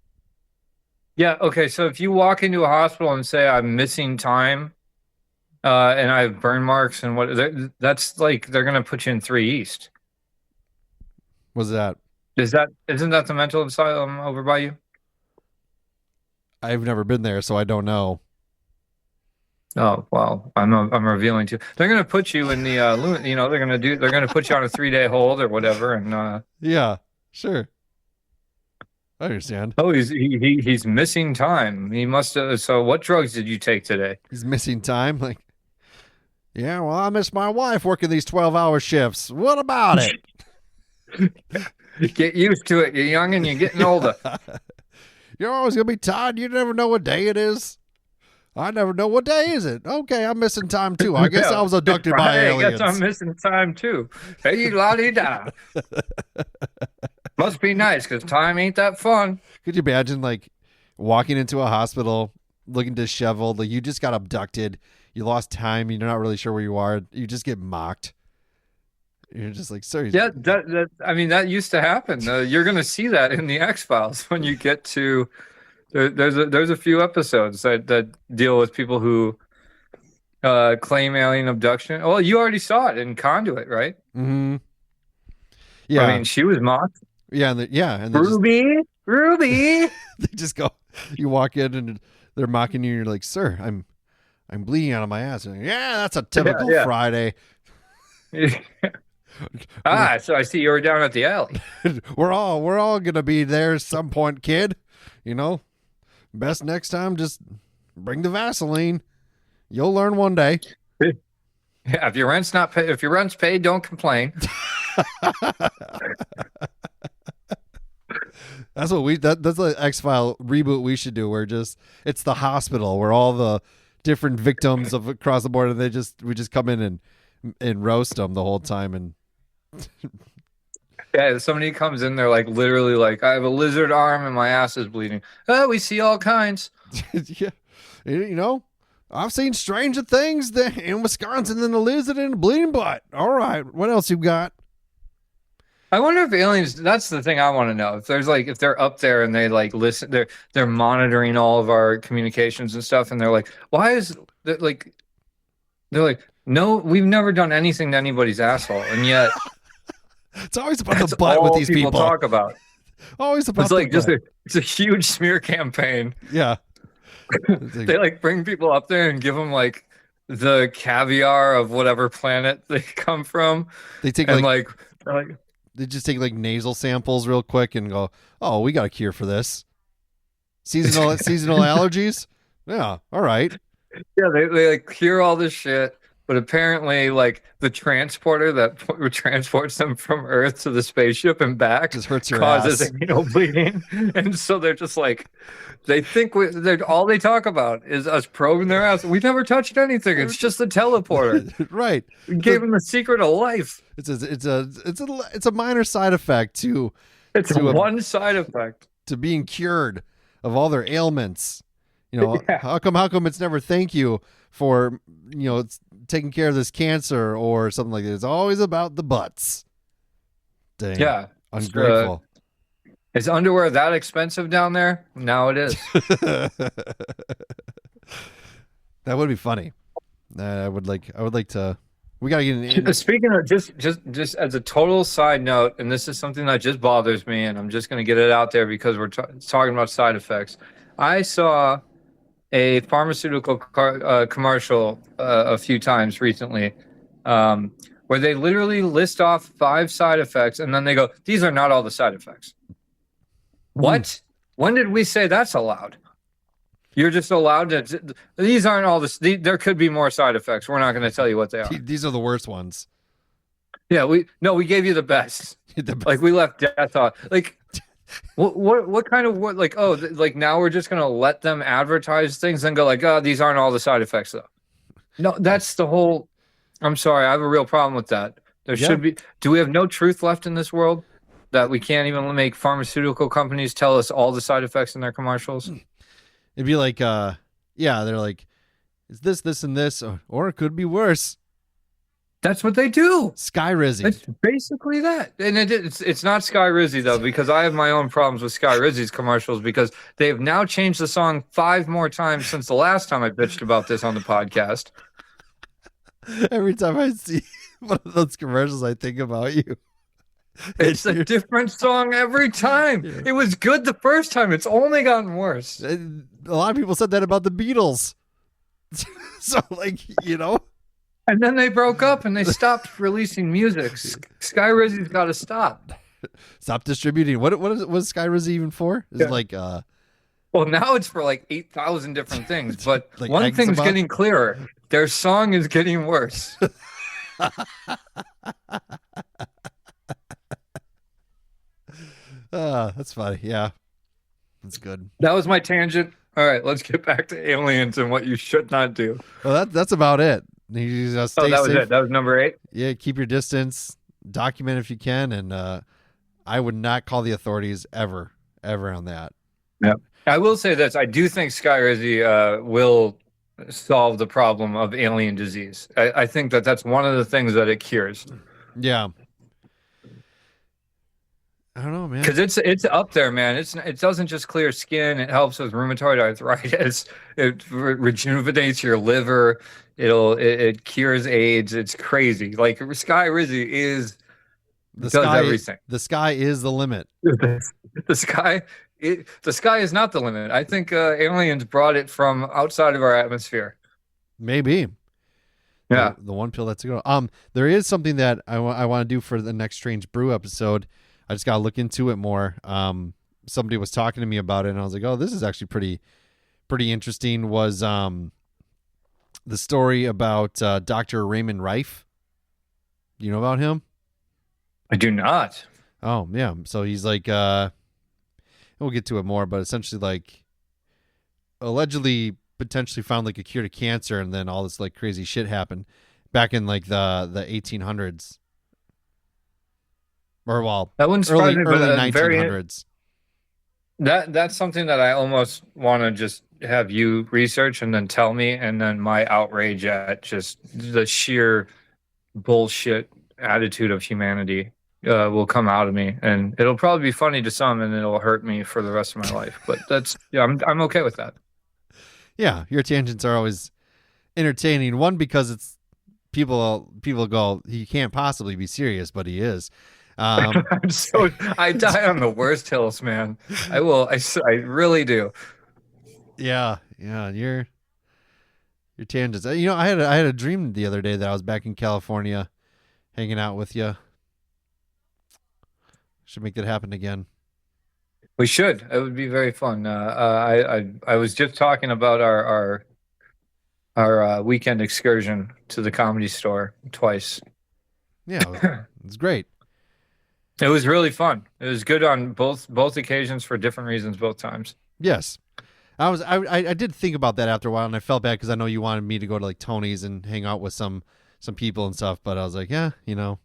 Yeah, okay. So if you walk into a hospital and say, I'm missing time, and I have burn marks and that's like they're going to put you in 3 East. What's that? Isn't that the mental asylum over by you? I've never been there, so I don't know. Oh well, I'm revealing to you. They're going to put you in the they're going to put you on a 3-day hold or whatever, and yeah, sure, I understand. Oh, he's missing time. He must have. So what drugs did you take today? He's missing time. Like, yeah, well, I miss my wife working these 12-hour shifts. What about it? Get used to it. You're young and you're getting older. You're always going to be tired. You never know what day it is. I never know what day is it. Okay, I'm missing time too. I guess I was abducted by aliens. I guess I'm missing time too. Hey, la-di-da. Must be nice because time ain't that fun. Could you imagine like walking into a hospital looking disheveled? Like you just got abducted. You lost time. You're not really sure where you are. You just get mocked. You're just like, sorry. Yeah, that used to happen. You're going to see that in the X-Files when you get to. There's a few episodes that deal with people who claim alien abduction. Well, you already saw it in Conduit, right? Mm-hmm. Yeah, I mean, she was mocked. Yeah, and Ruby. They just go. You walk in and they're mocking you. And you're like, sir, I'm bleeding out of my ass. And, yeah, that's a typical Yeah. Friday. So I see you were down at the alley. we're all gonna be there at some point, kid. You know, best next time just bring the Vaseline. You'll learn one day. Yeah, if your rent's paid, don't complain. That's the X-File reboot we should do. Where it's the hospital where all the different victims of across the board, and we just come in and roast them the whole time. And yeah, somebody comes in, they're like literally like, I have a lizard arm and my ass is bleeding. Oh, we see all kinds. Yeah, you know, I've seen stranger things in Wisconsin than a lizard and a bleeding butt. All right, what else you got? I wonder if aliens. That's the thing I want to know. If they're up there and they like listen, they're monitoring all of our communications and stuff, and they're like, they're like, no, we've never done anything to anybody's asshole, and yet it's always about the butt with these people. Talk about. Always about. It's like it's a huge smear campaign. Yeah. They like bring people up there and give them like the caviar of whatever planet they come from. They take they just take like nasal samples real quick and go, oh, we got a cure for this. Seasonal allergies? Yeah, all right. Yeah, they like cure all this shit, but apparently like the transporter that transports them from Earth to the spaceship and back just hurts your causes ass. anal bleeding. And so they're just like, they think all they talk about is us probing their ass. We never touched anything. It's just the teleporter. Right. We gave them the secret of life. It's a minor side effect to one side effect to being cured of all their ailments. You know, yeah. how come it's never thank you for, you know, it's taking care of this cancer or something like that. It's always about the butts. Dang. Yeah. Ungrateful. Is underwear that expensive down there? Now it is. That would be funny. I would like to. We gotta get in. Speaking of just as a total side note, and this is something that just bothers me, and I'm just going to get it out there because we're talking about side effects. I saw a pharmaceutical commercial a few times recently, where they literally list off 5 side effects, and then they go, "These are not all the side effects." What? When did we say that's allowed? You're just allowed to. These aren't all the. There could be more side effects. We're not going to tell you what they are. These are the worst ones. Yeah, we gave you the best. Like we left death on. Like, what kind of what? Like, oh, like now we're just going to let them advertise things and go like, oh, these aren't all the side effects though. No, that's the whole. I'm sorry, I have a real problem with that. There should be. Do we have no truth left in this world? That we can't even make pharmaceutical companies tell us all the side effects in their commercials? It'd be like, they're like, is this, and this, or it could be worse. That's what they do. Skyrizi. It's basically that. And it's not Skyrizi, though, because I have my own problems with Skyrizi's commercials because they have now changed the song 5 more times since the last time I bitched about this on the podcast. Every time I see one of those commercials, I think about you. It's a different song every time. Yeah. It was good the first time. It's only gotten worse. A lot of people said that about the Beatles. So, like, you know. And then they broke up and they stopped releasing music. Skyrizi's got to stop. Stop distributing. What is Skyrizi even for? Is it like well, now it's for like 8,000 different things. But like one thing's getting clearer. Their song is getting worse. That's funny. Yeah, that's good. That was my tangent. All right, let's get back to aliens and what you should not do. Well, that's about it. You just stay that was safe. it. That was number 8. Yeah, keep your distance. Document if you can, and I would not call the authorities ever on that. Yeah, I will say this: I do think Skyrizi will solve the problem of alien disease. I think that's one of the things that it cures. Yeah. I don't know, man. Because it's up there, man. It doesn't just clear skin. It helps with rheumatoid arthritis. It rejuvenates your liver. It cures AIDS. It's crazy. Like Skyrizi does everything. The sky is the limit. The sky the sky is not the limit. I think aliens brought it from outside of our atmosphere. Maybe. Yeah. The one pill that's a go. There is something that I want to do for the next Strange Brew episode. I just got to look into it more. Somebody was talking to me about it, and I was like, oh, this is actually pretty interesting. Was the story about Dr. Raymond Rife? You know about him? I do not. Oh, yeah. So he's like, we'll get to it more, but essentially like allegedly potentially found like a cure to cancer, and then all this like crazy shit happened back in like the 1800s. Or well, that wouldn't surprise me, but early 1900s. That's something that I almost want to just have you research and then tell me, and then my outrage at just the sheer bullshit attitude of humanity will come out of me, and it'll probably be funny to some, and it'll hurt me for the rest of my life. But that's I'm okay with that. Yeah, your tangents are always entertaining. One, because it's people go, he can't possibly be serious, but he is. I die on the worst hills, man. I really do. Yeah, your tangents. You know, I had a dream the other day that I was back in California, hanging out with you. Should make that happen again. We should. It would be very fun. I was just talking about our weekend excursion to the Comedy Store twice. Yeah, it's great. It was really fun. It was good on both occasions for different reasons both times. Yes. I did think about that after a while, and I felt bad because I know you wanted me to go to like Tony's and hang out with some people and stuff, but I was like, yeah, you know.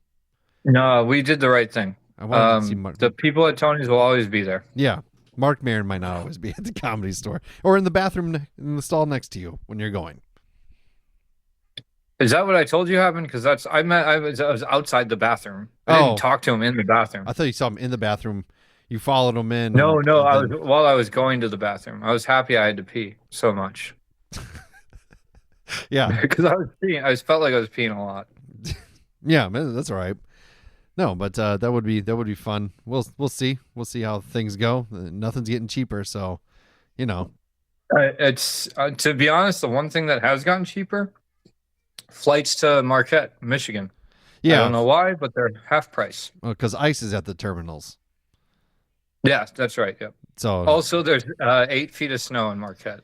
No, we did the right thing. I wanted to see Mark. The people at Tony's will always be there. Yeah. Mark Maron might not always be at the Comedy Store or in the bathroom in the stall next to you when you're going. Is that what I told you happened? Because I was outside the bathroom. I didn't talk to him in the bathroom. I thought you saw him in the bathroom. You followed him in. No. While I was going to the bathroom. I was happy I had to pee so much. Yeah, because I was peeing. I felt like I was peeing a lot. Yeah, man, that's all right. No, but that would be fun. We'll see. We'll see how things go. Nothing's getting cheaper, so you know. It's to be honest, the one thing that has gotten cheaper. Flights to Marquette, Michigan. Yeah. I don't know why, but they're half price. Well, because ice is at the terminals. Yeah, that's right. Yep. So also, there's 8 feet of snow in Marquette.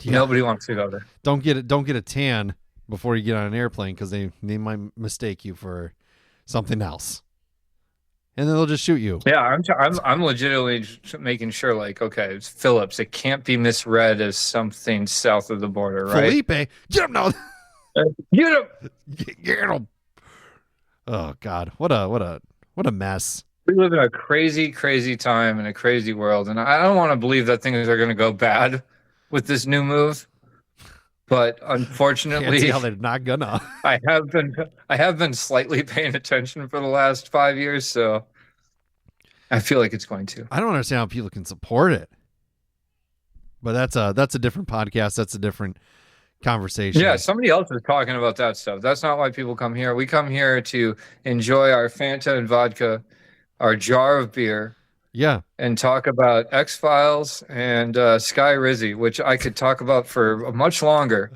Nobody wants to go there. Don't get a tan before you get on an airplane because they might mistake you for something else, and then they'll just shoot you. Yeah, I'm legitimately making sure. Like, okay, it's Phillips. It can't be misread as something south of the border, right? Felipe, get him now. Get him. Get him. Oh God, what a mess. We live in a crazy, crazy time in a crazy world, and I don't want to believe that things are going to go bad with this new move. But unfortunately, can't see how they're not gonna. I have been slightly paying attention for the last 5 years, so I feel like it's going to. I don't understand how people can support it, but that's a different podcast. That's a different conversation. Yeah, somebody else is talking about that stuff. That's not why people come here. We come here to enjoy our Fanta and vodka, our jar of beer. Yeah. And talk about X-Files and Skyrizi, which I could talk about for much longer.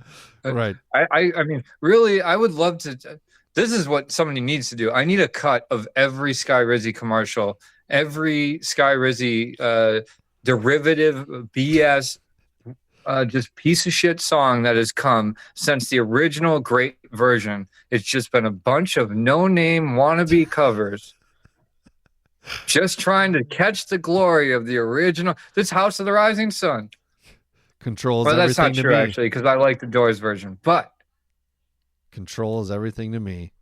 Right. I mean, really, I would love to. This is what somebody needs to do. I need a cut of every Skyrizi commercial, every Skyrizi derivative BS, just piece of shit song that has come since the original great version. It's just been a bunch of no-name wannabe covers. Just trying to catch the glory of the original. This House of the Rising Sun. Controls well, that's everything not true, to me. actually, because I like the Doors version. But controls everything to me.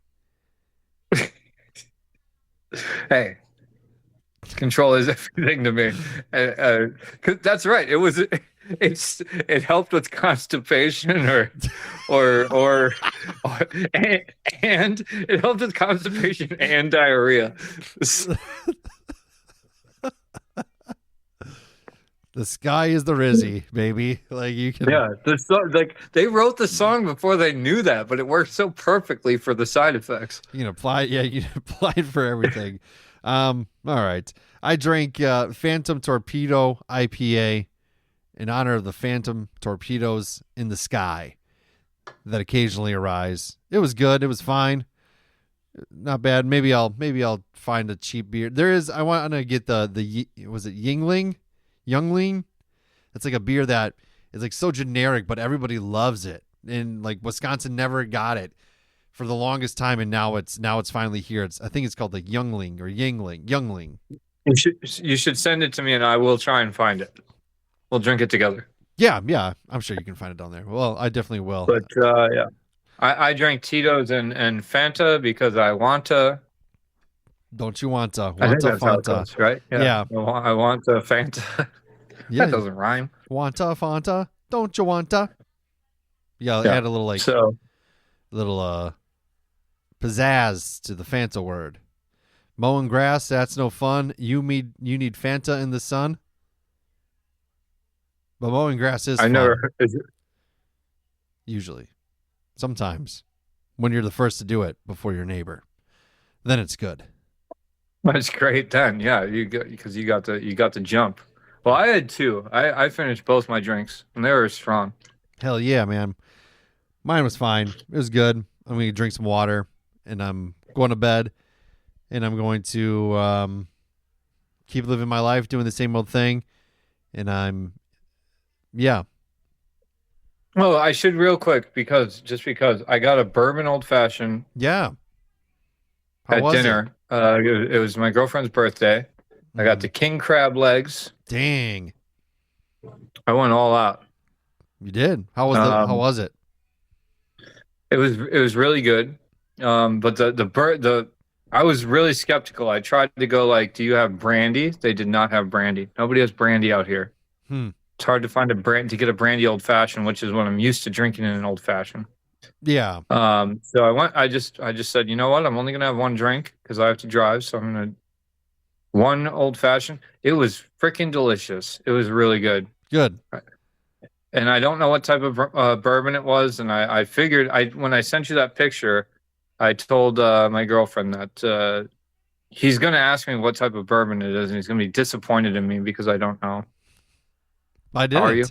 Hey, control is everything to me. That's right. It helped with constipation and it helped with constipation and diarrhea. The sky is the Rizzy, baby. Like you can. Yeah, like they wrote the song before they knew that, but it worked so perfectly for the side effects. You can apply. Yeah, you can apply it for everything. All right. I drank Phantom Torpedo IPA in honor of the Phantom torpedoes in the sky that occasionally arise. It was good. It was fine. Not bad. Maybe I'll find a cheap beer. I want to get the was it Youngling? It's like a beer that is like so generic, but everybody loves it. And like Wisconsin never got it for the longest time, and now it's finally here. I think it's called the Youngling or Youngling. You should send it to me, and I will try and find it. We'll drink it together. Yeah. I'm sure you can find it down there. Well, I definitely will. But yeah, I drank Titos and Fanta because I want to. Don't you want to? I think that's how it Fanta, goes, right? Yeah. I want a Fanta. Yeah. That doesn't rhyme. Wanta Fanta? Don't you wanta? Yeah, add a little little pizzazz to the Fanta word. Mowing grass, that's no fun. You need Fanta in the sun. But mowing grass is fun. Usually. Sometimes. When you're the first to do it before your neighbor. Then it's good. That's great then. Yeah, you got the jump. Well, I had two. I finished both my drinks and they were strong. Hell yeah, man. Mine was fine. It was good. I'm going to drink some water and I'm going to bed and I'm going to keep living my life doing the same old thing. And yeah. Well, I should real quick because I got a bourbon old fashioned. Yeah. At dinner. It was my girlfriend's birthday. I got the king crab legs. Dang. I went all out. You did? How was it? It was really good. But I was really skeptical. I tried to go like, do you have brandy? They did not have brandy. Nobody has brandy out here. It's hard to find to get a brandy old fashioned, which is what I'm used to drinking in an old fashioned. Yeah. So I just said, you know what? I'm only gonna have one drink because I have to drive. So I'm gonna one old fashioned. It was freaking delicious. It was really good. Good. And I don't know what type of bourbon it was. And I figured when I sent you that picture, I told my girlfriend that he's gonna ask me what type of bourbon it is, and he's gonna be disappointed in me because I don't know. I didn't. Are you?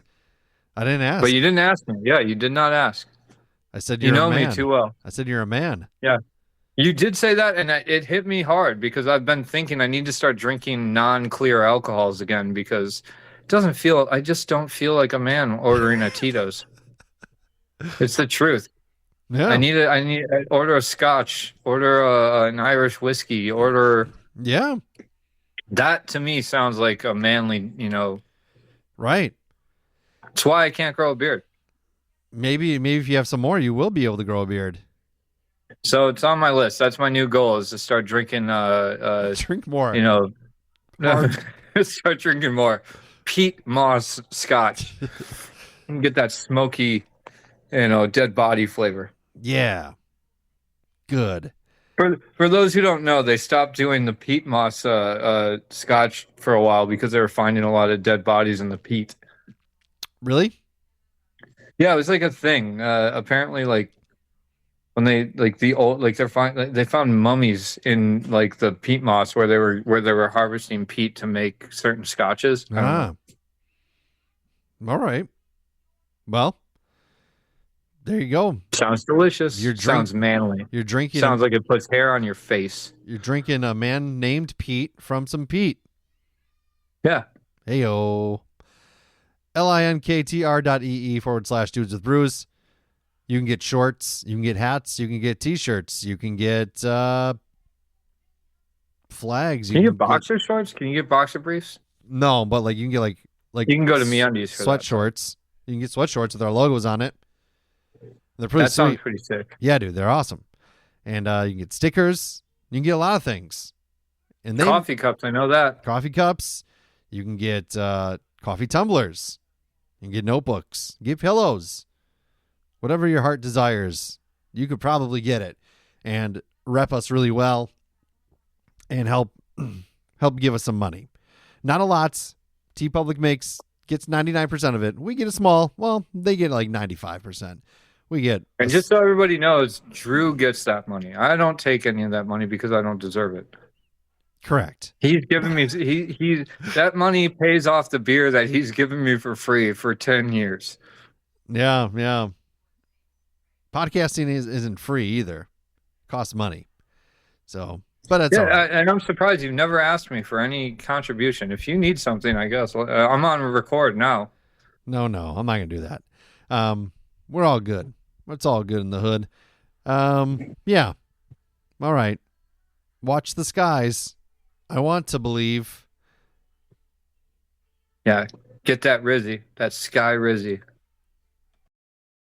I didn't ask. But you didn't ask me. Yeah, you did not ask. I said you know a man. me too well. I said you're a man. Yeah. You did say that, and it hit me hard because I've been thinking I need to start drinking non-clear alcohols again because I just don't feel like a man ordering a Titos. It's the truth. Yeah. I order a scotch, order an Irish whiskey, order. Yeah. That to me sounds like a manly, Right. That's why I can't grow a beard. Maybe if you have some more, you will be able to grow a beard. So it's on my list. That's my new goal is to start drinking. Drink more. Start drinking more peat moss scotch and get that smoky, dead body flavor. Yeah. Good. For those who don't know, they stopped doing the peat moss scotch for a while because they were finding a lot of dead bodies in the peat. Really? Yeah, it was like a thing. Apparently, like when they they found mummies in like the peat moss where they were harvesting peat to make certain scotches. All right. Well, there you go. Sounds delicious. Sounds manly. You're drinking. Sounds like it puts hair on your face. You're drinking a man named Pete from some Pete. Yeah. Heyo. linktr.ee/dudes with brews. You can get shorts. You can get hats. You can get t-shirts. You can get flags. Can you get boxer shorts? Can you get boxer briefs? No, but like you can get like you can go to MeUndies for sweat shorts. You can get sweat shorts with our logos on it. They're pretty That sounds pretty sick. Yeah, dude, they're awesome. And you can get stickers. You can get a lot of things. And coffee cups, I know that. Coffee cups. You can get coffee tumblers. You can get notebooks. Get pillows. Whatever your heart desires, you could probably get it. And rep us really well. And help give us some money. Not a lot. TeePublic gets 99% of it. We get a small. Well, they get like 95%. And just so everybody knows, Drew gets that money. I don't take any of that money because I don't deserve it. Correct. He's giving me he that money pays off the beer that he's given me for free for 10 years. Yeah, yeah. Podcasting isn't free either. Costs money. So, but that's all right. And I'm surprised you've never asked me for any contribution. If you need something, I guess I'm on record now. No, I'm not gonna do that. We're all good. It's all good in the hood. Yeah. All right. Watch the skies. I want to believe. Yeah, get that Rizzy, that Skyrizi.